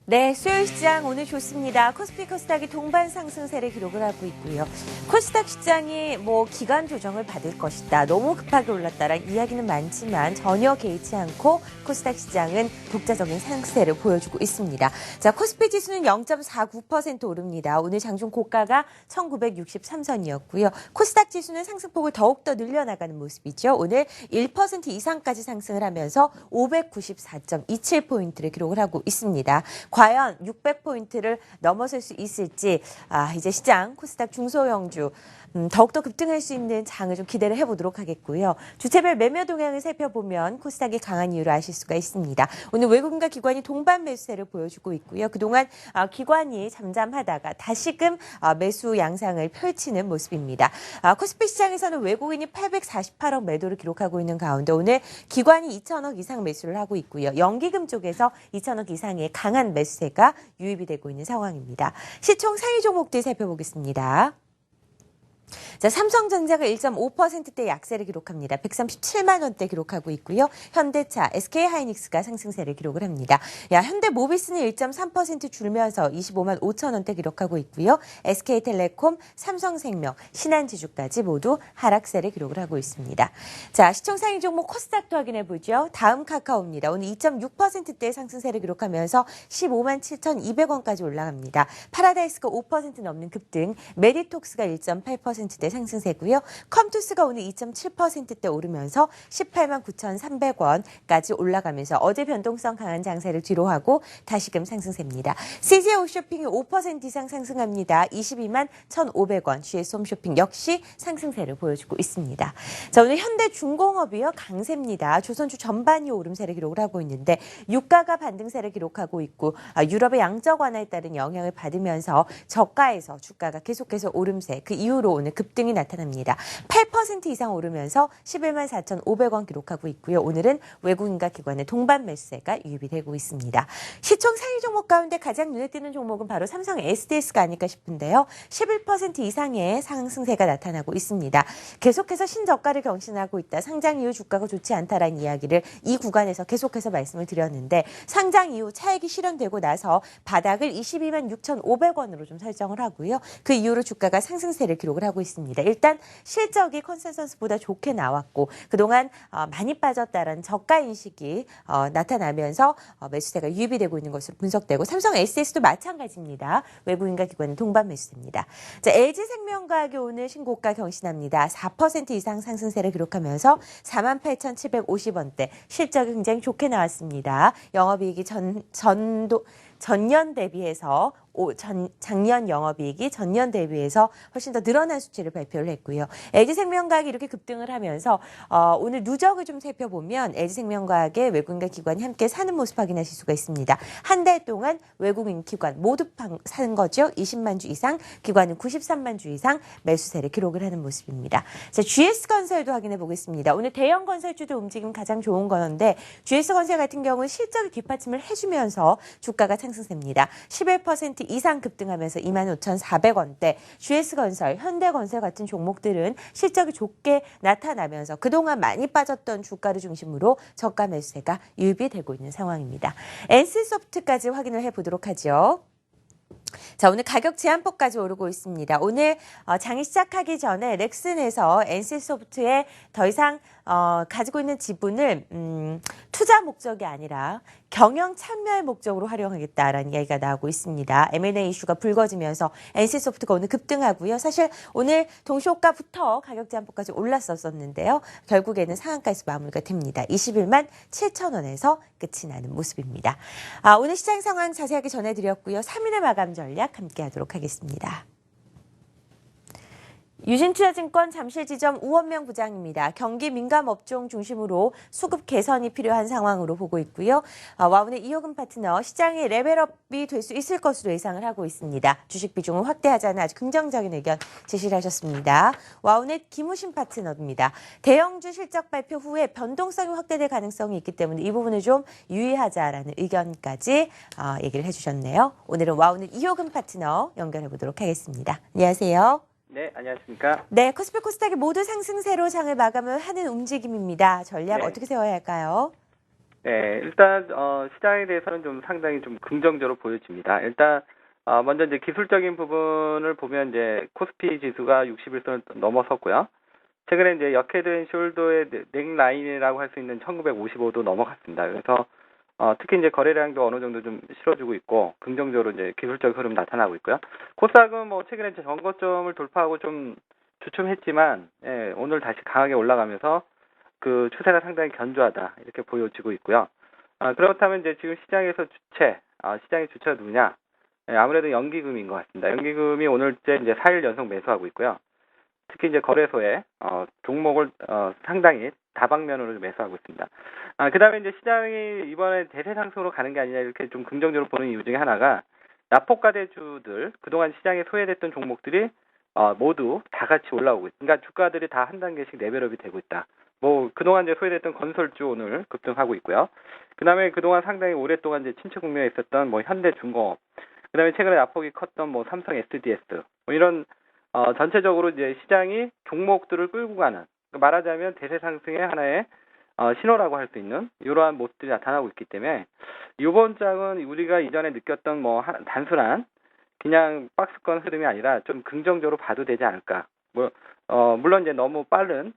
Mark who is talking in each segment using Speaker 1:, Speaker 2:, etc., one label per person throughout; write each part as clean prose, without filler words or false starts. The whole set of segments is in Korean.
Speaker 1: 네, 수요일 시장 오늘 좋습니다. 코스피 코스닥이 동반 상승세를 기록을 하고 있고요. 코스닥 시장이 기간 조정을 받을 것이다. 너무 급하게 올랐다라는 이야기는 많지만 전혀 개의치 않고 코스닥 시장은 독자적인 상승세를 보여주고 있습니다. 자, 코스피 지수는 0.49% 오릅니다. 오늘 장중 고가가 1963선이었고요. 코스닥 지수는 상승폭을 더욱더 늘려나가는 모습이죠. 오늘 1% 이상까지 상승을 하면서 594.27포인트를 기록을 하고 있습니다. 과연 600포인트를 넘어설 수 있을지 이제 시장 코스닥 중소형주 더욱더 급등할 수 있는 장을 좀 기대를 해보도록 하겠고요. 주체별 매매 동향을 살펴보면 코스닥이 강한 이유를 아실 수가 있습니다. 오늘 외국인과 기관이 동반 매수세를 보여주고 있고요. 그동안 기관이 잠잠하다가 다시금 매수 양상을 펼치는 모습입니다. 코스피 시장에서는 외국인이 848억 매도를 기록하고 있는 가운데 오늘 기관이 2천억 이상 매수를 하고 있고요. 연기금 쪽에서 2천억 이상의 강한 매수세가 유입이 되고 있는 상황입니다. 시총 상위 종목들 살펴보겠습니다. 자, 삼성전자가 1.5%대 약세를 기록합니다. 137만 원대 기록하고 있고요. 현대차, SK하이닉스가 상승세를 기록을 합니다. 현대모비스는 1.3% 줄면서 25만 5천 원대 기록하고 있고요. SK텔레콤, 삼성생명, 신한지주까지 모두 하락세를 기록을 하고 있습니다. 자, 시총 상위 종목 코스닥도 확인해 보죠. 다음 카카오입니다. 오늘 2.6%대 상승세를 기록하면서 15만 7,200원까지 올라갑니다. 파라다이스가 5% 넘는 급등, 메디톡스가 1.8%대 상승세고요. 컴투스가 오늘 2.7%대 오르면서 18만 9,300원까지 올라가면서 어제 변동성 강한 장세를 뒤로하고 다시금 상승세입니다. CJ 홈쇼핑이 5% 이상 상승합니다. 22만 1,500원. GS 홈쇼핑 역시 상승세를 보여주고 있습니다. 자, 오늘 현대중공업이요. 강세입니다. 조선주 전반이 오름세를 기록을 하고 있는데 유가가 반등세를 기록하고 있고 유럽의 양적 완화에 따른 영향을 받으면서 저가에서 주가가 계속해서 오름세, 그 이후로 오늘 급등이 나타납니다. 8% 이상 오르면서 11만 4,500원 기록하고 있고요. 오늘은 외국인과 기관의 동반 매수세가 유입이 되고 있습니다. 시총 상위 종목 가운데 가장 눈에 띄는 종목은 바로 삼성 SDS가 아닐까 싶은데요. 11% 이상의 상승세가 나타나고 있습니다. 계속해서 신저가를 경신하고 있다. 상장 이후 주가가 좋지 않다라는 이야기를 이 구간에서 계속해서 말씀을 드렸는데 상장 이후 차익이 실현되고 나서 바닥을 22만 6,500원으로 좀 설정을 하고요. 그 이후로 주가가 상승세를 기록을 하고 있습니다. 일단 실적이 컨센서스보다 좋게 나왔고 그동안 많이 빠졌다라는 저가 인식이 나타나면서 매수세가 유입이 되고 있는 것으로 분석되고 삼성 SDS도 마찬가지입니다. 외국인과 기관은 동반 매수세입니다. 자, LG생명과학이 오늘 신고가 경신합니다. 4% 이상 상승세를 기록하면서 48,750원대 실적이 굉장히 좋게 나왔습니다. 영업이익이 전년 대비해서 작년 영업이익이 전년 대비해서 훨씬 더 늘어난 수치를 발표를 했고요. LG생명과학이 이렇게 급등을 하면서 오늘 누적을 좀 살펴보면 LG생명과학의 외국인과 기관이 함께 사는 모습 확인하실 수가 있습니다. 한 달 동안 외국인 기관 모두 사는 거죠. 20만 주 이상, 기관은 93만 주 이상 매수세를 기록을 하는 모습입니다. 자, GS건설도 확인해 보겠습니다. 오늘 대형 건설주들 움직임 가장 좋은 건데 GS건설 같은 경우는 실적이 뒷받침을 해주면서 주가가 상승세입니다. 11% 이상 급등하면서 25,400원대, GS건설, 현대건설 같은 종목들은 실적이 좋게 나타나면서 그동안 많이 빠졌던 주가를 중심으로 저가 매수세가 유입이 되고 있는 상황입니다. NC소프트까지 확인을 해보도록 하죠. 자, 오늘 가격 제한폭까지 오르고 있습니다. 오늘 장이 시작하기 전에 넥슨에서 NC소프트에 더 이상 가지고 있는 지분을 투자 목적이 아니라 경영 참여의 목적으로 활용하겠다라는 이야기가 나오고 있습니다. M&A 이슈가 불거지면서 NC소프트가 오늘 급등하고요. 사실 오늘 동시호가부터 가격 제한폭까지 올랐었는데요. 결국에는 상한가에서 마무리가 됩니다. 21만 7천 원에서 끝이 나는 모습입니다. 오늘 시장 상황 자세하게 전해드렸고요. 3일의 마감 전략 함께하도록 하겠습니다. 유진투자증권 잠실지점 우원명 부장입니다. 경기 민감 업종 중심으로 수급 개선이 필요한 상황으로 보고 있고요. 와운의 이호금 파트너 시장의 레벨업이 될 수 있을 것으로 예상을 하고 있습니다. 주식 비중을 확대하자는 아주 긍정적인 의견 제시를 하셨습니다. 와운의 김우신 파트너입니다. 대형주 실적 발표 후에 변동성이 확대될 가능성이 있기 때문에 이 부분을 좀 유의하자라는 의견까지 얘기를 해주셨네요. 오늘은 와운의 이호금 파트너 연결해 보도록 하겠습니다. 안녕하세요.
Speaker 2: 네, 안녕하십니까.
Speaker 1: 네, 코스피 코스닥이 모두 상승세로 장을 마감을 하는 움직임입니다. 전략
Speaker 2: 네.
Speaker 1: 어떻게 세워야 할까요?
Speaker 2: 네, 일단 시장에 대해서는 좀 상당히 좀 긍정적으로 보여집니다. 일단 먼저 이제 기술적인 부분을 보면 이제 코스피 지수가 61선을 넘어섰고요. 최근에 이제 역헤드 숄더의 넥라인이라고 할 수 있는 1955도 넘어갔습니다. 그래서 특히 이제 거래량도 어느 정도 좀 실어주고 있고 긍정적으로 이제 기술적 흐름 나타나고 있고요. 코스닥은 뭐 최근에 이제 전고점을 돌파하고 좀 주춤했지만 예, 오늘 다시 강하게 올라가면서 그 추세가 상당히 견조하다 이렇게 보여지고 있고요. 그렇다면 이제 지금 시장에서 시장의 주체가 누구냐? 예, 아무래도 연기금인 것 같습니다. 연기금이 오늘째 이제 4일 연속 매수하고 있고요. 특히 이제 거래소에 종목을 상당히 다방면으로 매수하고 있습니다. 그다음에 이제 시장이 이번에 대세 상승으로 가는 게 아니냐 이렇게 좀 긍정적으로 보는 이유 중에 하나가 납폭과대주들 그동안 시장에 소외됐던 종목들이 모두 다 같이 올라오고 있습니다. 그러니까 주가들이 다 한 단계씩 레벨업이 되고 있다. 뭐 그동안 이제 소외됐던 건설주 오늘 급등하고 있고요. 그다음에 그동안 상당히 오랫동안 이제 침체 국면에 있었던 뭐 현대중공업, 그다음에 최근에 납폭이 컸던 뭐 삼성 SDS 뭐 이런 전체적으로 이제 시장이 종목들을 끌고 가는, 말하자면 대세 상승의 하나의 신호라고 할 수 있는 이러한 모습들이 나타나고 있기 때문에 이번 장은 우리가 이전에 느꼈던 뭐 단순한 그냥 박스권 흐름이 아니라 좀 긍정적으로 봐도 되지 않을까. 물론 이제 너무 빠른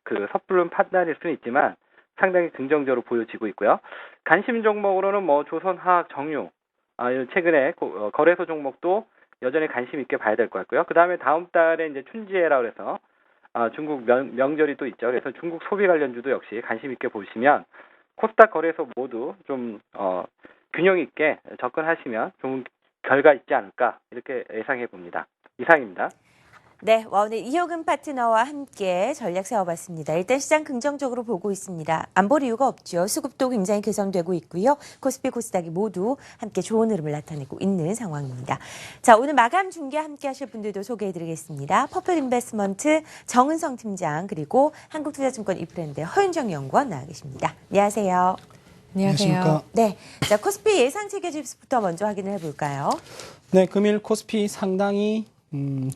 Speaker 2: 그 섣부른 판단일 수는 있지만 상당히 긍정적으로 보여지고 있고요. 관심 종목으로는 뭐 조선화학, 정유, 최근에 거래소 종목도 여전히 관심 있게 봐야 될 것 같고요. 그 다음에 다음 달에 이제 춘지해라고 해서 중국 명절이 또 있죠. 그래서 중국 소비 관련주도 역시 관심 있게 보시면 코스닥 거래소 모두 좀 균형 있게 접근하시면 좋은 결과 있지 않을까 이렇게 예상해 봅니다. 이상입니다.
Speaker 1: 네, 오늘 이효근 파트너와 함께 전략 세워봤습니다. 일단 시장 긍정적으로 보고 있습니다. 안 볼 이유가 없죠. 수급도 굉장히 개선되고 있고요. 코스피, 코스닥이 모두 함께 좋은 흐름을 나타내고 있는 상황입니다. 자, 오늘 마감 중계 함께 하실 분들도 소개해드리겠습니다. 퍼플 인베스트먼트 정은성 팀장, 그리고 한국투자증권 이프랜드 허윤정 연구원 나와 계십니다. 안녕하세요.
Speaker 3: 안녕하세요.
Speaker 1: 네, 자, 코스피 예상 체계 지수부터 먼저 확인을 해볼까요?
Speaker 3: 네, 금일 코스피 상당히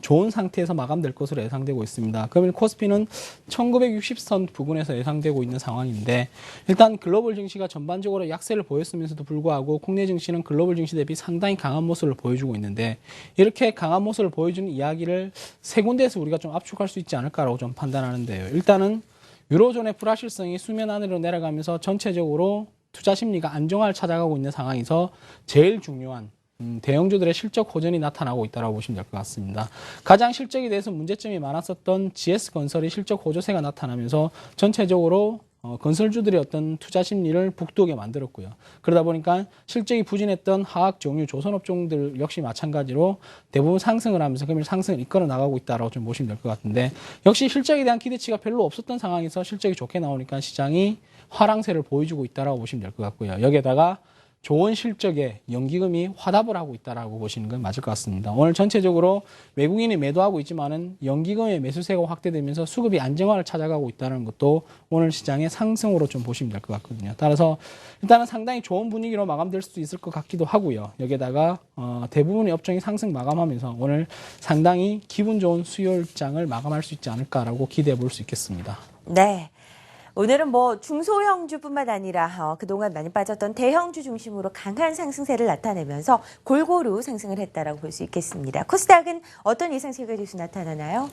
Speaker 3: 좋은 상태에서 마감될 것으로 예상되고 있습니다. 금일 코스피는 1960선 부근에서 예상되고 있는 상황인데, 일단 글로벌 증시가 전반적으로 약세를 보였으면서도 불구하고 국내 증시는 글로벌 증시 대비 상당히 강한 모습을 보여주고 있는데, 이렇게 강한 모습을 보여주는 이야기를 세 군데에서 우리가 좀 압축할 수 있지 않을까라고 좀 판단하는데요. 일단은 유로존의 불확실성이 수면 아래로 내려가면서 전체적으로 투자 심리가 안정화를 찾아가고 있는 상황에서 제일 중요한 대형주들의 실적 호전이 나타나고 있다고 보시면 될 것 같습니다. 가장 실적에 대해서 문제점이 많았었던 GS건설이 실적 호조세가 나타나면서 전체적으로 건설주들의 어떤 투자 심리를 북돋게 만들었고요. 그러다 보니까 실적이 부진했던 화학, 정유, 조선업종들 역시 마찬가지로 대부분 상승을 하면서 금일 상승을 이끌어 나가고 있다고 좀 보시면 될 것 같은데, 역시 실적에 대한 기대치가 별로 없었던 상황에서 실적이 좋게 나오니까 시장이 화랑세를 보여주고 있다고 보시면 될 것 같고요. 여기에다가 좋은 실적에 연기금이 화답을 하고 있다고 보시는 건 맞을 것 같습니다. 오늘 전체적으로 외국인이 매도하고 있지만은 연기금의 매수세가 확대되면서 수급이 안정화를 찾아가고 있다는 것도 오늘 시장의 상승으로 좀 보시면 될 것 같거든요. 따라서 일단은 상당히 좋은 분위기로 마감될 수도 있을 것 같기도 하고요. 여기에다가 대부분의 업종이 상승 마감하면서 오늘 상당히 기분 좋은 수요일장을 마감할 수 있지 않을까라고 기대해 볼 수 있겠습니다.
Speaker 1: 네. 오늘은 뭐 중소형주뿐만 아니라 그동안 많이 빠졌던 대형주 중심으로 강한 상승세를 나타내면서 골고루 상승을 했다라고 볼 수 있겠습니다. 코스닥은 어떤 예상 체계 지수 나타나나요?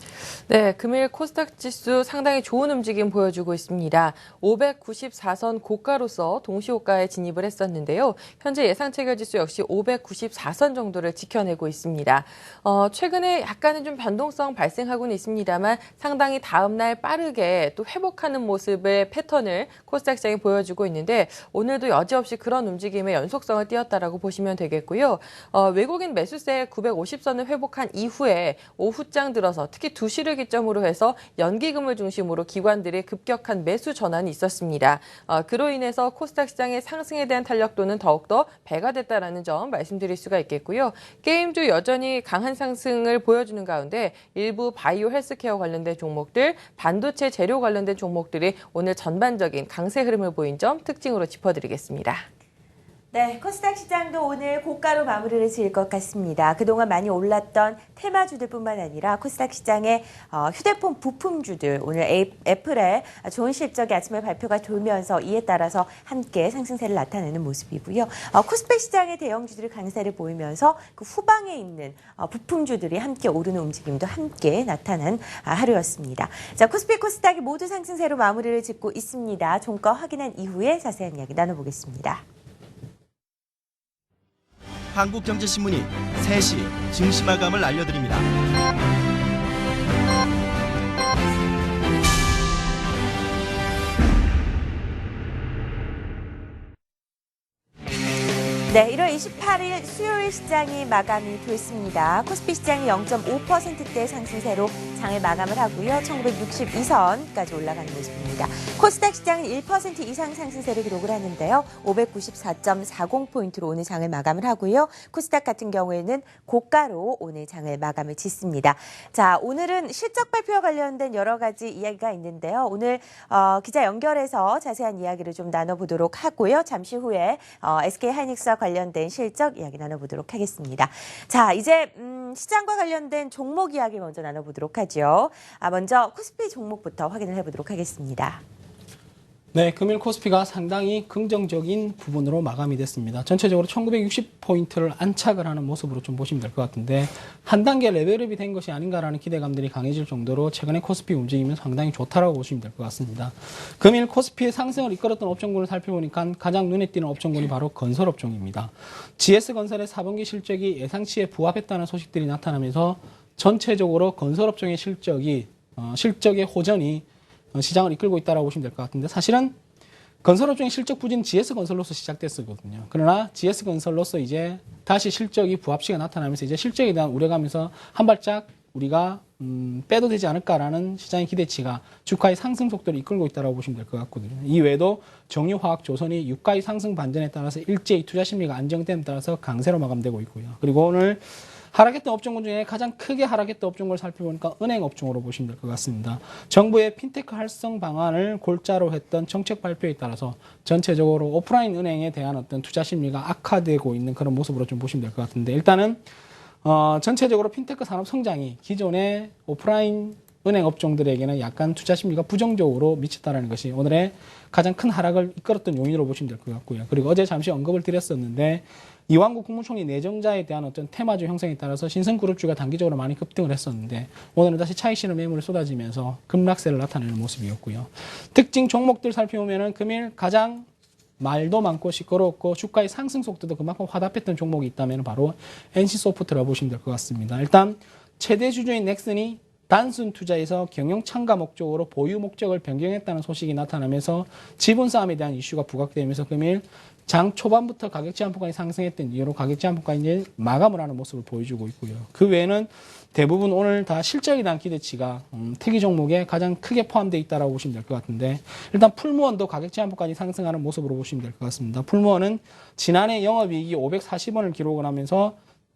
Speaker 4: 네, 금일 코스닥 지수 상당히 좋은 움직임 보여주고 있습니다. 594선 고가로서 동시호가에 진입을 했었는데요. 현재 예상 체계 지수 역시 594선 정도를 지켜내고 있습니다. 최근에 약간은 좀 변동성 발생하고는 있습니다만 상당히 다음날 빠르게 또 회복하는 모습을 패턴을 코스닥 시장이 보여주고 있는데, 오늘도 여지없이 그런 움직임의 연속성을 띄었다라고 보시면 되겠고요. 외국인 매수세 950선을 회복한 이후에 오후장 들어서 특히 2시를 기점으로 해서 연기금을 중심으로 기관들의 급격한 매수 전환이 있었습니다. 그로 인해서 코스닥 시장의 상승에 대한 탄력도는 더욱더 배가 됐다라는 점 말씀드릴 수가 있겠고요. 게임주 여전히 강한 상승을 보여주는 가운데 일부 바이오 헬스케어 관련된 종목들, 반도체 재료 관련된 종목들이 오늘 전반적인 강세 흐름을 보인 점 특징으로 짚어드리겠습니다.
Speaker 1: 네, 코스닥 시장도 오늘 고가로 마무리를 지을 것 같습니다. 그동안 많이 올랐던 테마주들뿐만 아니라 코스닥 시장의 휴대폰 부품주들 오늘 애플의 좋은 실적이 아침에 발표가 돌면서 이에 따라서 함께 상승세를 나타내는 모습이고요. 코스닥 시장의 대형주들이 강세를 보이면서 그 후방에 있는 부품주들이 함께 오르는 움직임도 함께 나타난 하루였습니다. 자, 코스피 코스닥이 모두 상승세로 마무리를 짓고 있습니다. 종가 확인한 이후에 자세한 이야기 나눠보겠습니다.
Speaker 5: 한국경제신문이 3시 증시 마감을 알려드립니다.
Speaker 1: 네, 1월 28일 수요일 시장이 마감이 됐습니다. 코스피 시장이 0.5%대 상승세로 장을 마감을 하고요. 1962선까지 올라가는 모습입니다. 코스닥 시장은 1% 이상 상승세를 기록을 하는데요. 594.40포인트로 오늘 장을 마감을 하고요. 코스닥 같은 경우에는 고가로 오늘 장을 마감을 짓습니다. 자, 오늘은 실적 발표와 관련된 여러 가지 이야기가 있는데요. 오늘 기자 연결해서 자세한 이야기를 좀 나눠보도록 하고요. 잠시 후에 SK하이닉스와 관련된 실적 이야기 나눠보도록 하겠습니다. 자, 이제 시장과 관련된 종목 이야기 먼저 나눠보도록 하죠. 먼저 코스피 종목부터 확인을 해보도록 하겠습니다.
Speaker 3: 네, 금일 코스피가 상당히 긍정적인 부분으로 마감이 됐습니다. 전체적으로 1960포인트를 안착을 하는 모습으로 좀 보시면 될 것 같은데 한 단계 레벨업이 된 것이 아닌가라는 기대감들이 강해질 정도로 최근에 코스피 움직임은 상당히 좋다라고 보시면 될 것 같습니다. 금일 코스피의 상승을 이끌었던 업종군을 살펴보니까 가장 눈에 띄는 업종군이 바로 건설업종입니다. GS건설의 4분기 실적이 예상치에 부합했다는 소식들이 나타나면서 전체적으로 건설업종의 실적의 호전이 시장을 이끌고 있다고 보시면 될 것 같은데 사실은 건설업종의 실적 부진 GS건설로서 시작됐었거든요. 그러나 GS건설로서 이제 다시 실적이 부합치가 나타나면서 이제 실적에 대한 우려감에서 한 발짝 우리가 빼도 되지 않을까라는 시장의 기대치가 주가의 상승 속도를 이끌고 있다고 보시면 될 것 같거든요. 이 외에도 정유화학, 조선이 유가의 상승 반전에 따라서 일제히 투자 심리가 안정됨에 따라서 강세로 마감되고 있고요. 그리고 오늘 하락했던 업종군 중에 가장 크게 하락했던 업종을 살펴보니까 은행 업종으로 보시면 될 것 같습니다. 정부의 핀테크 활성 방안을 골자로 했던 정책 발표에 따라서 전체적으로 오프라인 은행에 대한 어떤 투자 심리가 악화되고 있는 그런 모습으로 좀 보시면 될 것 같은데 일단은 전체적으로 핀테크 산업 성장이 기존의 오프라인 은행 업종들에게는 약간 투자 심리가 부정적으로 미쳤다라는 것이 오늘의 가장 큰 하락을 이끌었던 요인으로 보시면 될 것 같고요. 그리고 어제 잠시 언급을 드렸었는데 이완구 국무총리 내정자에 대한 어떤 테마주 형성에 따라서 신성그룹주가 단기적으로 많이 급등을 했었는데 오늘은 다시 차익실현 매물이 쏟아지면서 급락세를 나타내는 모습이었고요. 특징 종목들 살펴보면은 금일 가장 말도 많고 시끄럽고 주가의 상승 속도도 그만큼 화답했던 종목이 있다면 바로 NC소프트라고 보시면 될 것 같습니다. 일단 최대 주주인 넥슨이 단순 투자에서 경영 참가 목적으로 보유 목적을 변경했다는 소식이 나타나면서 지분 싸움에 대한 이슈가 부각되면서 금일 장 초반부터 가격 제한폭간이 상승했던 이유로 가격 제한폭간이 이제 마감을 하는 모습을 보여주고 있고요. 그 외에는 대부분 오늘 다 실적에 대한 기대치가 특이 종목에 가장 크게 포함되어 있다고 보시면 될 것 같은데 일단 풀무원도 가격 제한폭간이 상승하는 모습으로 보시면 될 것 같습니다. 풀무원은 지난해 영업이익이 540원을 기록을 하면서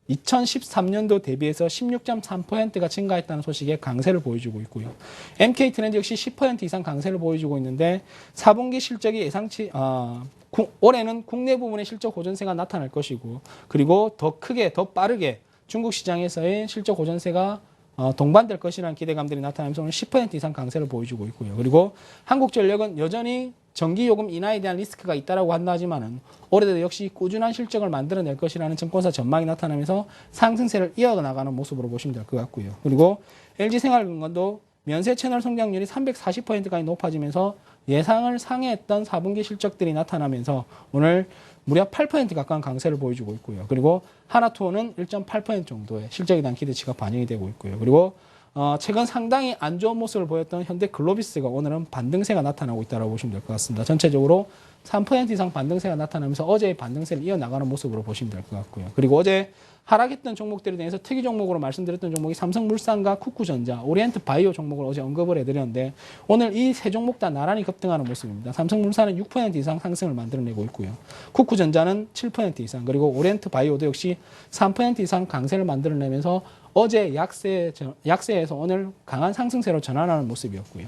Speaker 3: 2013년도 대비해서 16.3%가 증가했다는 소식에 강세를 보여주고 있고요. MK트렌드 역시 10% 이상 강세를 보여주고 있는데 4분기 실적이 예상치 올해는 국내 부문의 실적 호전세가 나타날 것이고 그리고 더 크게 더 빠르게 중국 시장에서의 실적 호전세가 동반될 것이라는 기대감들이 나타나면서 오늘 10% 이상 강세를 보여주고 있고요. 그리고 한국전력은 여전히 전기요금 인하에 대한 리스크가 있다라고 한다 하지만은 올해도 역시 꾸준한 실적을 만들어낼 것이라는 증권사 전망이 나타나면서 상승세를 이어나가는 모습으로 보시면 될 것 같고요. 그리고 LG생활건강도 면세 채널 성장률이 340%까지 높아지면서 예상을 상회했던 4분기 실적들이 나타나면서 오늘 무려 8% 가까운 강세를 보여주고 있고요. 그리고 하나투어는 1.8% 정도의 실적에 대한 기대치가 반영이 되고 있고요. 그리고 최근 상당히 안 좋은 모습을 보였던 현대글로비스가 오늘은 반등세가 나타나고 있다고 보시면 될 것 같습니다. 전체적으로 3% 이상 반등세가 나타나면서 어제의 반등세를 이어나가는 모습으로 보시면 될 것 같고요. 그리고 어제 하락했던 종목들에 대해서 특이 종목으로 말씀드렸던 종목이 삼성물산과 쿠쿠전자, 오리엔트바이오 종목을 어제 언급을 해드렸는데 오늘 이 세 종목 다 나란히 급등하는 모습입니다. 삼성물산은 6% 이상 상승을 만들어내고 있고요. 쿠쿠전자는 7% 이상, 그리고 오리엔트바이오도 역시 3% 이상 강세를 만들어내면서 어제 약세에서 오늘 강한 상승세로 전환하는 모습이었고요.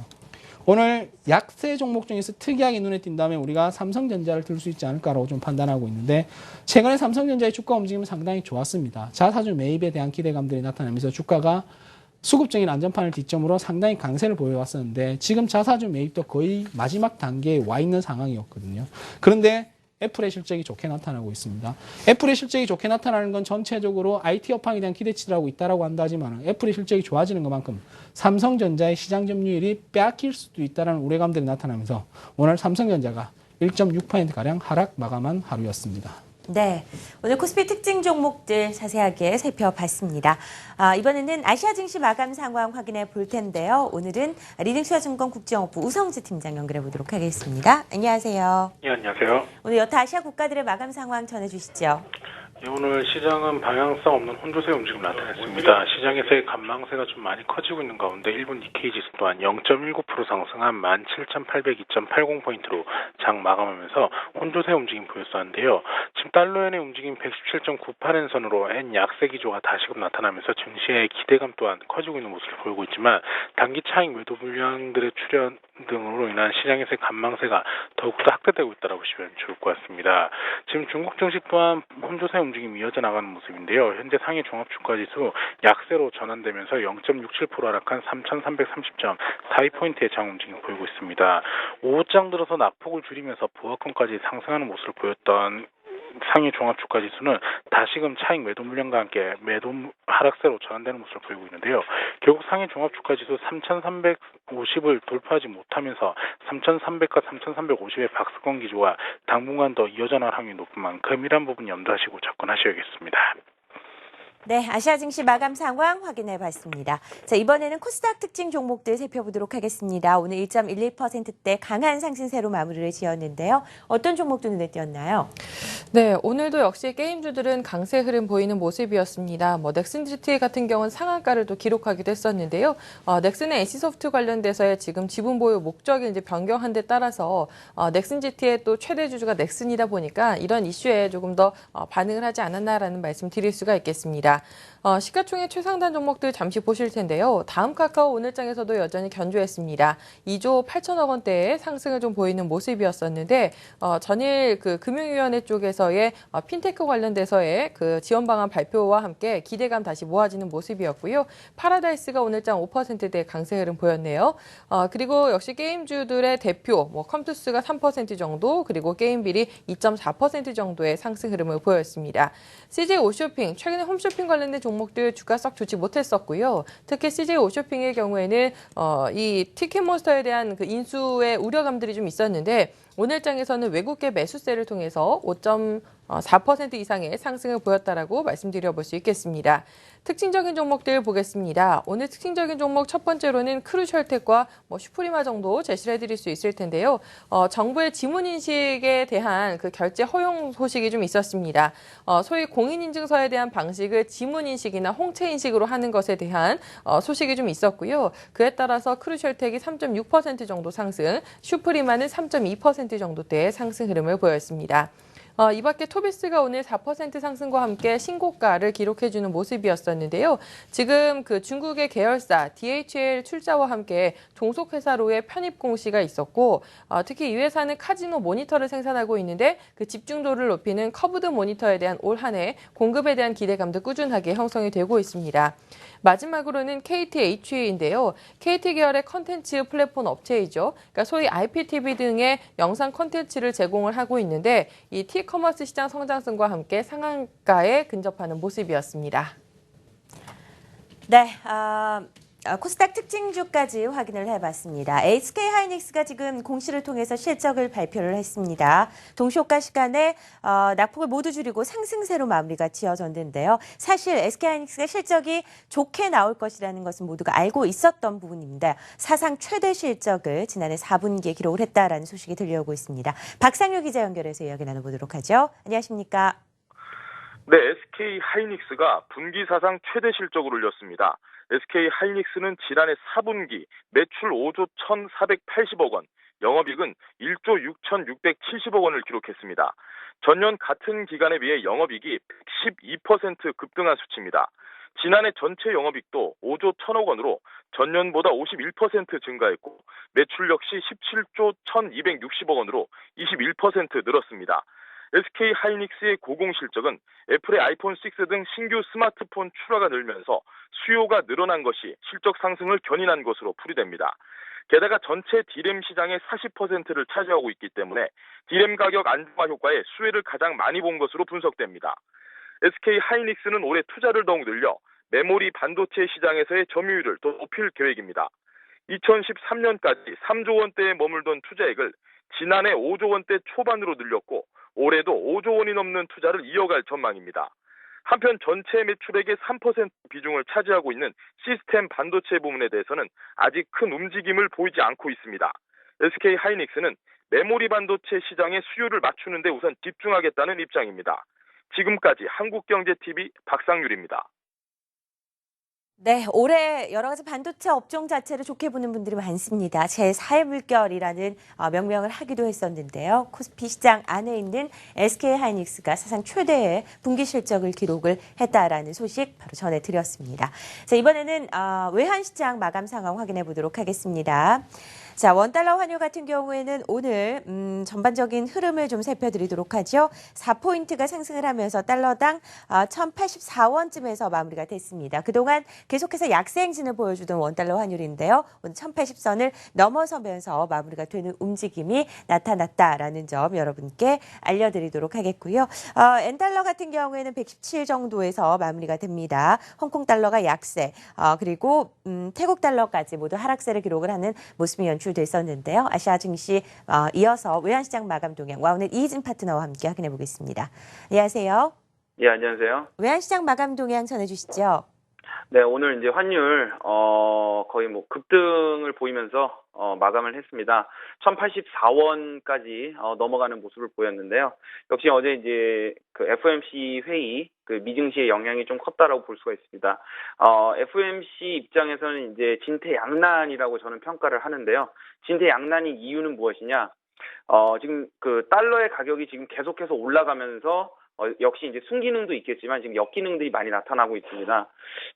Speaker 3: 오늘 약세 종목 중에서 특이하게 눈에 띈다면 우리가 삼성전자를 들 수 있지 않을까라고 좀 판단하고 있는데 최근에 삼성전자의 주가 움직임은 상당히 좋았습니다. 자사주 매입에 대한 기대감들이 나타나면서 주가가 수급적인 안전판을 뒷점으로 상당히 강세를 보여왔었는데 지금 자사주 매입도 거의 마지막 단계에 와 있는 상황이었거든요. 그런데 애플의 실적이 좋게 나타나고 있습니다. 애플의 실적이 좋게 나타나는 건 전체적으로 IT 업황에 대한 기대치라고 있다라고 한다지만 애플의 실적이 좋아지는 것만큼 삼성전자의 시장 점유율이 빼앗길 수도 있다는 우려감들이 나타나면서 오늘 삼성전자가 1.6%가량 하락 마감한 하루였습니다.
Speaker 1: 네, 오늘 코스피 특징 종목들 자세하게 살펴봤습니다. 이번에는 아시아 증시 마감 상황 확인해 볼 텐데요. 오늘은 리딩투자증권 국제영업부 우성재 팀장 연결해 보도록 하겠습니다. 안녕하세요.
Speaker 6: 예, 안녕하세요.
Speaker 1: 오늘 여타 아시아 국가들의 마감 상황 전해주시죠.
Speaker 6: 예, 오늘 시장은 방향성 없는 혼조세 움직임 나타냈습니다. 시장에서의 관망세가 좀 많이 커지고 있는 가운데 일본 니케이 지수 또한 0.19% 상승한 17,802.80포인트로 장 마감하면서 혼조세 움직임 보였었는데요. 지금 달러엔의 움직임 117.98엔선으로 엔 약세 기조가 다시금 나타나면서 증시의 기대감 또한 커지고 있는 모습을 보이고 있지만 단기 차익 매도 물량들의 출현 등으로 인한 시장에서의 관망세가 더욱더 확대되고 있다고 보시면 좋을 것 같습니다. 지금 중국 증시 또한 혼조세 움직임이 이어져 나가는 모습인데요. 현재 상해 종합주가지수 약세로 전환되면서 0.67% 하락한 3,330.42포인트의 장 움직임 보이고 있습니다. 오후장 들어서 낙폭을 줄이면서 보합권까지 상승하는 모습을 보였던 상해 종합주가지수는 다시금 차익 매도 물량과 함께 매도 하락세로 전환되는 모습을 보이고 있는데요. 결국 상해 종합주가지수 3,350을 돌파하지 못하면서 3,300과 3,350의 박스권 기조가 당분간 더 이어져 나갈 확률이 높은 만큼 이런 부분 염두하시고 접근하셔야겠습니다.
Speaker 1: 네, 아시아 증시 마감 상황 확인해 봤습니다. 자, 이번에는 코스닥 특징 종목들 살펴보도록 하겠습니다. 오늘 1.11%대 강한 상승세로 마무리를 지었는데요. 어떤 종목도 눈에 띄었나요?
Speaker 4: 네, 오늘도 역시 게임주들은 강세 흐름 보이는 모습이었습니다. 넥슨 GT 같은 경우는 상한가를 또 기록하기도 했었는데요. 넥슨의 NC소프트 관련돼서의 지금 지분 보유 목적을 이제 변경한 데 따라서 넥슨 GT의 또 최대 주주가 넥슨이다 보니까 이런 이슈에 조금 더 반응을 하지 않았나라는 말씀 드릴 수가 있겠습니다. 시가총액 최상단 종목들 잠시 보실 텐데요. 다음 카카오 오늘장에서도 여전히 견조했습니다. 2조 8천억 원대의 상승을 좀 보이는 모습이었었는데 전일 그 금융위원회 쪽에서의 핀테크 관련돼서의 그 지원 방안 발표와 함께 기대감 다시 모아지는 모습이었고요. 파라다이스가 오늘장 5%대 강세 흐름 보였네요. 그리고 역시 게임주들의 대표 컴투스가 3% 정도 그리고 게임빌이 2.4% 정도의 상승 흐름을 보였습니다. CJ 오쇼핑 최근에 홈쇼핑 관련된 종목들 주가 썩 좋지 못했었고요. 특히 CJ 오쇼핑의 경우에는 이 티켓몬스터에 대한 그 인수의 우려감들이 좀 있었는데 오늘장에서는 외국계 매수세를 통해서 5.4% 이상의 상승을 보였다라고 말씀드려볼 수 있겠습니다. 특징적인 종목들 보겠습니다. 오늘 특징적인 종목 첫 번째로는 크루셜텍과 슈프리마 정도 제시를 해드릴 수 있을 텐데요. 정부의 지문인식에 대한 그 결제 허용 소식이 좀 있었습니다. 소위 공인인증서에 대한 방식을 지문인식이나 홍채인식으로 하는 것에 대한 소식이 좀 있었고요. 그에 따라서 크루셜텍이 3.6% 정도 상승, 슈프리마는 3.2% 정도대의 상승 흐름을 보였습니다. 이 밖에 토비스가 오늘 4% 상승과 함께 신고가를 기록해주는 모습이었었는데요. 지금 그 중국의 계열사 DHL 출자와 함께 종속회사로의 편입 공시가 있었고 특히 이 회사는 카지노 모니터를 생산하고 있는데 그 집중도를 높이는 커브드 모니터에 대한 올 한 해 공급에 대한 기대감도 꾸준하게 형성이 되고 있습니다. 마지막으로는 KTH인데요. KT 계열의 컨텐츠 플랫폼 업체이죠. 그러니까 소위 IPTV 등의 영상 컨텐츠를 제공을 하고 있는데 이 티커머스 시장 성장성과 함께 상한가에 근접하는 모습이었습니다.
Speaker 1: 네, 코스닥 특징주까지 확인을 해봤습니다. SK하이닉스가 지금 공시를 통해서 실적을 발표를 했습니다. 동시효과 시간에 낙폭을 모두 줄이고 상승세로 마무리가 지어졌는데요. 사실 SK하이닉스가 실적이 좋게 나올 것이라는 것은 모두가 알고 있었던 부분입니다. 사상 최대 실적을 지난해 4분기에 기록을 했다라는 소식이 들려오고 있습니다. 박상효 기자 연결해서 이야기 나눠보도록 하죠. 안녕하십니까?
Speaker 7: 네, SK하이닉스가 분기 사상 최대 실적을 올렸습니다. SK하이닉스는 지난해 4분기 매출 5조 1,480억 원, 영업이익은 1조 6,670억 원을 기록했습니다. 전년 같은 기간에 비해 영업이익이 12% 급등한 수치입니다. 지난해 전체 영업이익도 5조 1천억 원으로 전년보다 51% 증가했고 매출 역시 17조 1,260억 원으로 21% 늘었습니다. SK 하이닉스의 고공 실적은 애플의 아이폰 6 등 신규 스마트폰 출하가 늘면서 수요가 늘어난 것이 실적 상승을 견인한 것으로 풀이됩니다. 게다가 전체 D램 시장의 40%를 차지하고 있기 때문에 D램 가격 안정화 효과에 수혜를 가장 많이 본 것으로 분석됩니다. SK 하이닉스는 올해 투자를 더욱 늘려 메모리 반도체 시장에서의 점유율을 더 높일 계획입니다. 2013년까지 3조 원대에 머물던 투자액을 지난해 5조 원대 초반으로 늘렸고 올해도 5조 원이 넘는 투자를 이어갈 전망입니다. 한편 전체 매출액의 3% 비중을 차지하고 있는 시스템 반도체 부문에 대해서는 아직 큰 움직임을 보이지 않고 있습니다. SK 하이닉스는 메모리 반도체 시장의 수요를 맞추는 데 우선 집중하겠다는 입장입니다. 지금까지 한국경제TV 박상률입니다.
Speaker 1: 네, 올해 여러 가지 반도체 업종 자체를 좋게 보는 분들이 많습니다. 제4의 물결이라는 명명을 하기도 했었는데요. 코스피 시장 안에 있는 SK 하이닉스가 사상 최대의 분기 실적을 기록을 했다라는 소식 바로 전해드렸습니다. 자, 이번에는 외환시장 마감 상황 확인해 보도록 하겠습니다. 자, 원달러 환율 같은 경우에는 오늘 전반적인 흐름을 좀 살펴드리도록 하죠. 4포인트가 상승을 하면서 달러당 1,084원쯤에서 마무리가 됐습니다. 그동안 계속해서 약세 행진을 보여주던 원달러 환율인데요. 오늘 1,080선을 넘어서면서 마무리가 되는 움직임이 나타났다라는 점 여러분께 알려드리도록 하겠고요. 엔달러 같은 경우에는 117 정도에서 마무리가 됩니다. 홍콩달러가 약세, 그리고 태국 달러까지 모두 하락세를 기록을 하는 모습이 연출됐었는데요. 아시아 증시 이어서 외환시장 마감 동향 와우넷 이희진 파트너와 함께 확인해 보겠습니다. 안녕하세요.
Speaker 8: 예, 안녕하세요.
Speaker 1: 외환시장 마감 동향 전해주시죠.
Speaker 8: 네, 오늘 이제 환율 거의 뭐 급등을 보이면서 마감을 했습니다. 1,084원까지 넘어가는 모습을 보였는데요. 역시 어제 이제 그 FOMC 회의 그 미증시의 영향이 좀 컸다라고 볼 수가 있습니다. FOMC 입장에서는 이제 진퇴양난이라고 저는 평가를 하는데요. 진퇴양난의 이유는 무엇이냐? 지금 그 달러의 가격이 지금 계속해서 올라가면서 역시 이제 순기능도 있겠지만 지금 역기능들이 많이 나타나고 있습니다.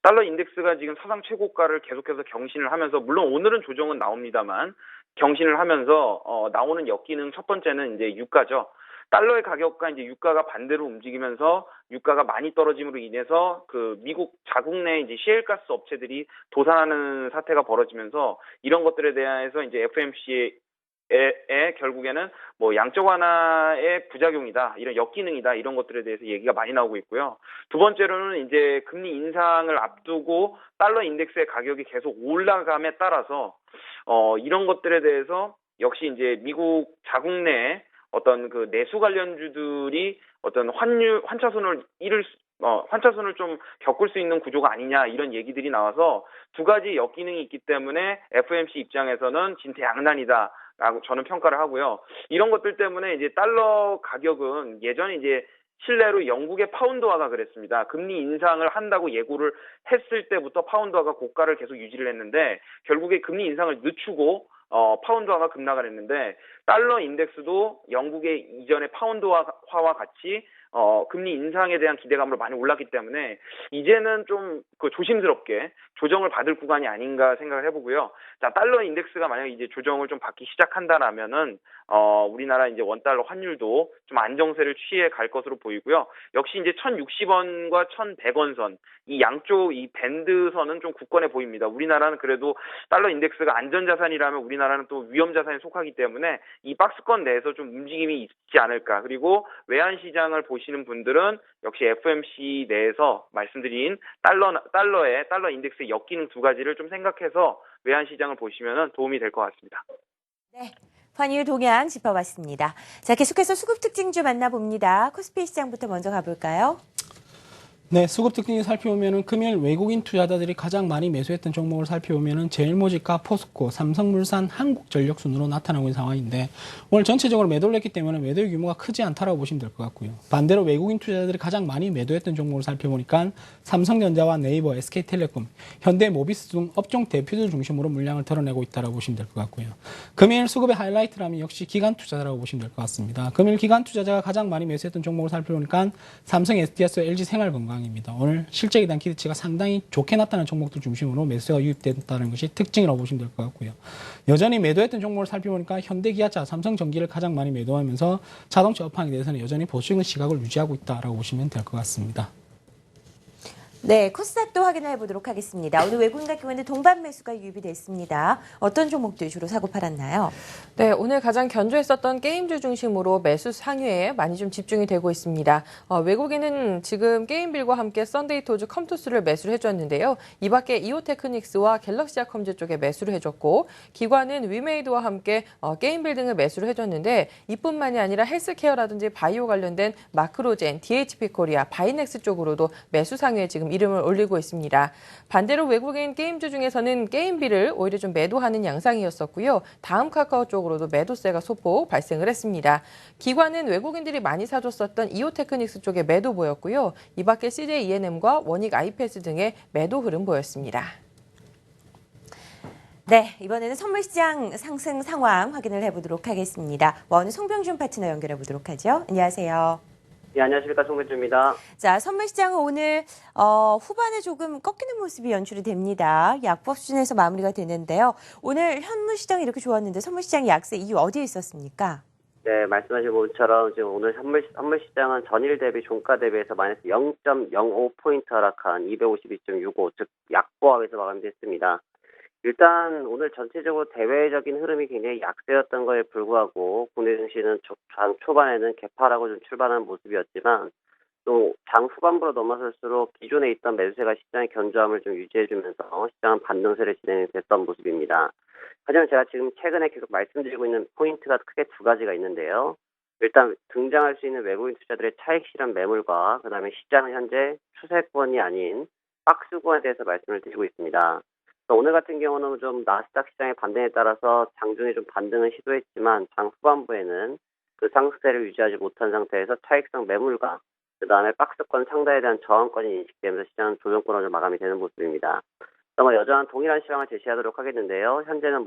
Speaker 8: 달러 인덱스가 지금 사상 최고가를 계속해서 경신을 하면서 물론 오늘은 조정은 나옵니다만 경신을 하면서 나오는 역기능 첫 번째는 이제 유가죠. 달러의 가격과 이제 유가가 반대로 움직이면서 유가가 많이 떨어짐으로 인해서 그 미국 자국 내 이제 시엘가스 업체들이 도산하는 사태가 벌어지면서 이런 것들에 대해서 이제 FOMC에 결국에는 뭐 양적 완화의 부작용이다, 이런 역기능이다, 이런 것들에 대해서 얘기가 많이 나오고 있고요. 두 번째로는 이제 금리 인상을 앞두고 달러 인덱스의 가격이 계속 올라감에 따라서 이런 것들에 대해서 역시 이제 미국 자국 내 어떤 그 내수 관련주들이 어떤 환차손을 좀 겪을 수 있는 구조가 아니냐, 이런 얘기들이 나와서 두 가지 역기능이 있기 때문에 FOMC 입장에서는 진퇴양난이다 라고 저는 평가를 하고요. 이런 것들 때문에 이제 달러 가격은 예전에 이제 실내로 영국의 파운드화가 그랬습니다. 금리 인상을 한다고 예고를 했을 때부터 파운드화가 고가를 계속 유지를 했는데 결국에 금리 인상을 늦추고 파운드화가 급락을 했는데 달러 인덱스도 영국의 이전의 파운드화와 같이 금리 인상에 대한 기대감으로 많이 올랐기 때문에 이제는 좀 그 조심스럽게 조정을 받을 구간이 아닌가 생각을 해보고요. 자, 달러 인덱스가 만약에 이제 조정을 좀 받기 시작한다라면은 우리나라 이제 원달러 환율도 좀 안정세를 취해 갈 것으로 보이고요. 역시 이제 1,060원과 1,100원 선, 이 양쪽 이 밴드 선은 좀 굳건해 보입니다. 우리나라는 그래도 달러 인덱스가 안전자산이라면 우리나라는 또 위험자산에 속하기 때문에 이 박스권 내에서 좀 움직임이 있지 않을까. 그리고 외환시장을 보시는 분들은 역시 FOMC 내에서 말씀드린 달러 인덱스의 역기능 두 가지를 좀 생각해서 외환시장을 보시면 도움이 될 것 같습니다.
Speaker 1: 네, 환율 동향 짚어봤습니다. 자, 계속해서 수급 특징주 만나봅니다. 코스피 시장부터 먼저 가볼까요?
Speaker 3: 네, 수급 특징을 살펴보면은 금일 외국인 투자자들이 가장 많이 매수했던 종목을 살펴보면은 제일모직과 포스코, 삼성물산, 한국전력 순으로 나타나고 있는 상황인데 오늘 전체적으로 매도를 했기 때문에 매도의 규모가 크지 않다라고 보시면 될 것 같고요. 반대로 외국인 투자자들이 가장 많이 매도했던 종목을 살펴보니까 삼성전자와 네이버, SK텔레콤, 현대모비스 등 업종 대표들 중심으로 물량을 드러내고 있다라고 보시면 될 것 같고요. 금일 수급의 하이라이트라면 역시 기관 투자자라고 보시면 될 것 같습니다. 금일 기관 투자자가 가장 많이 매수했던 종목을 살펴보니까 삼성 SDS와 LG생활건강, 상황입니다. 오늘 실적에 대한 기대치가 상당히 좋게 나타나는 종목들 중심으로 매수가 유입됐다는 것이 특징이라고 보시면 될 것 같고요. 여전히 매도했던 종목을 살펴보니까 현대기아차, 삼성전기를 가장 많이 매도하면서 자동차 업황에 대해서는 여전히 보수적인 시각을 유지하고 있다라고 보시면 될 것 같습니다.
Speaker 1: 네, 코스닥도 확인을 해보도록 하겠습니다. 오늘 외국인 같은 경우에는 동반 매수가 유입이 됐습니다. 어떤 종목들이 주로 사고 팔았나요?
Speaker 4: 네, 오늘 가장 견조했었던 게임주 중심으로 매수 상위에 많이 좀 집중이 되고 있습니다. 외국인은 지금 게임빌과 함께 썬데이토즈 컴투스를 매수를 해줬는데요. 이 밖에 이오테크닉스와 갤럭시아컴즈 쪽에 매수를 해줬고, 기관은 위메이드와 함께 게임빌 등을 매수를 해줬는데, 이뿐만이 아니라 헬스케어라든지 바이오 관련된 마크로젠, DHP 코리아, 바이넥스 쪽으로도 매수 상위에 지금 이름을 올리고 있습니다. 반대로 외국인 게임주 중에서는 게임비를 오히려 좀 매도하는 양상이었었고요. 다음 카카오 쪽으로도 매도세가 소폭 발생을 했습니다. 기관은 외국인들이 많이 사줬었던 이오테크닉스 쪽에 매도 보였고요. 이 밖에 CJ E&M과 원익 IPS 등의 매도 흐름 보였습니다.
Speaker 1: 네, 이번에는 선물시장 상승 상황 확인을 해보도록 하겠습니다. 오늘 송병준 파트너 연결해 보도록 하죠. 안녕하세요.
Speaker 9: 네, 안녕하십니까. 송병준입니다.
Speaker 1: 자, 선물시장은 오늘 후반에 조금 꺾이는 모습이 연출이 됩니다. 약보 수준에서 마무리가 되는데요. 오늘 현물시장이 이렇게 좋았는데 선물시장이 약세 이유 어디에 있었습니까?
Speaker 9: 네, 말씀하신 부분처럼 지금 오늘 선물시장은 전일 대비 종가 대비해서 마이너스 0.05포인트 하락한 252.65, 즉 약보합에서 마감됐습니다. 일단 오늘 전체적으로 대외적인 흐름이 굉장히 약세였던 거에 불구하고 국내 증시는 장 초반에는 개파라고 좀 출발하는 모습이었지만 또 장 후반부로 넘어설수록 기존에 있던 매수세가 시장의 견조함을 좀 유지해주면서 시장은 반등세를 진행했던 모습입니다. 하지만 제가 지금 최근에 계속 말씀드리고 있는 포인트가 크게 두 가지가 있는데요. 일단 등장할 수 있는 외국인 투자들의 차익 실현 매물과 그다음에 시장은 현재 추세권이 아닌 박스권에 대해서 말씀을 드리고 있습니다. 오늘 같은 경우는 좀 나스닥 시장의 반등에 따라서 장중에 좀 반등을 시도했지만 장 후반부에는 그 상승세를 유지하지 못한 상태에서 차익성 매물과 그 다음에 박스권 상단에 대한 저항권이 인식되면서 시장은 조정권으로 좀 마감이 되는 모습입니다. 여전한 동일한 시황을 제시하도록 하겠는데요. 현재는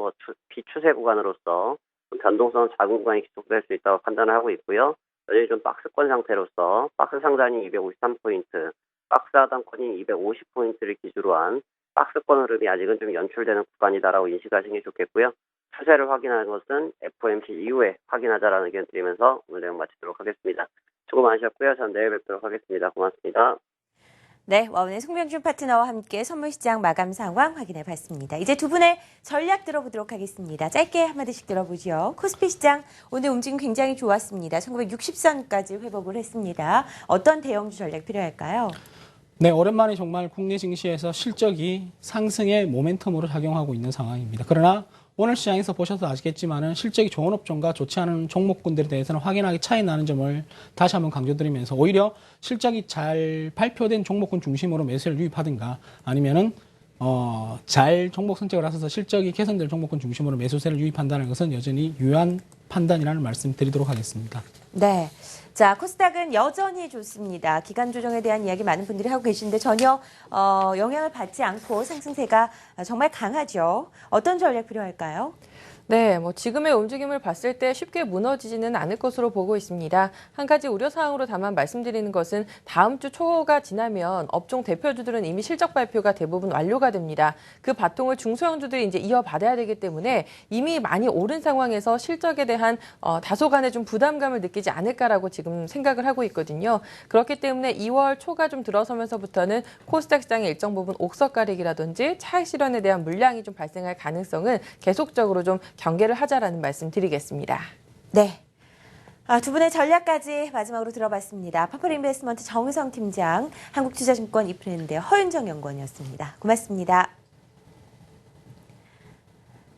Speaker 9: 비추세 구간으로서 변동성 작은 구간이 지속될 수 있다고 판단을 하고 있고요. 여전히 좀 박스권 상태로서 박스 상단이 253포인트, 박스 하단권이 250포인트를 기준으로 한 박스권 흐름이 아직은 좀 연출되는 구간이다라고 인식하시는 게 좋겠고요. 추세를 확인하는 것은 FOMC 이후에 확인하자라는 의견 드리면서 오늘 내용 마치도록 하겠습니다. 수고 많으셨고요. 전 내일 뵙도록 하겠습니다. 고맙습니다.
Speaker 1: 네, 오늘 송병준 파트너와 함께 선물시장 마감 상황 확인해 봤습니다. 이제 두 분의 전략 들어보도록 하겠습니다. 짧게 한마디씩 들어보죠. 코스피 시장 오늘 움직임 굉장히 좋았습니다. 1960선까지 회복을 했습니다. 어떤 대형주 전략 필요할까요?
Speaker 3: 네, 오랜만에 정말 국내 증시에서 실적이 상승의 모멘텀으로 작용하고 있는 상황입니다. 그러나 오늘 시장에서 보셔도 아시겠지만은 실적이 좋은 업종과 좋지 않은 종목군들에 대해서는 확연하게 차이 나는 점을 다시 한번 강조드리면서 오히려 실적이 잘 발표된 종목군 중심으로 매수를 유입하든가 아니면은 잘 종목 선택을 하셔서 실적이 개선될 종목군 중심으로 매수세를 유입한다는 것은 여전히 유효한 판단이라는 말씀 드리도록 하겠습니다.
Speaker 1: 네. 자, 코스닥은 여전히 좋습니다. 기간 조정에 대한 이야기 많은 분들이 하고 계신데 전혀 영향을 받지 않고 상승세가 정말 강하죠. 어떤 전략 필요할까요?
Speaker 4: 네, 지금의 움직임을 봤을 때 쉽게 무너지지는 않을 것으로 보고 있습니다. 한 가지 우려사항으로 다만 말씀드리는 것은 다음 주 초가 지나면 업종 대표주들은 이미 실적 발표가 대부분 완료가 됩니다. 그 바통을 중소형주들이 이제 이어받아야 되기 때문에 이미 많이 오른 상황에서 실적에 대한 다소간의 좀 부담감을 느끼지 않을까라고 지금 생각을 하고 있거든요. 그렇기 때문에 2월 초가 좀 들어서면서부터는 코스닥 시장의 일정 부분 옥석 가리기라든지 차익 실현에 대한 물량이 좀 발생할 가능성은 계속적으로 좀 경계를 하자라는 말씀 드리겠습니다.
Speaker 1: 네. 두 분의 전략까지 마지막으로 들어봤습니다. 퍼플 인베스트먼트 정의성 팀장, 한국투자증권 이프랜드 허윤정 연구원이었습니다. 고맙습니다.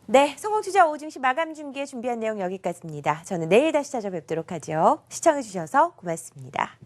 Speaker 1: 네, 성공투자 오증시 마감 중기에 준비한 내용 여기까지입니다. 저는 내일 다시 찾아뵙도록 하죠. 시청해주셔서 고맙습니다.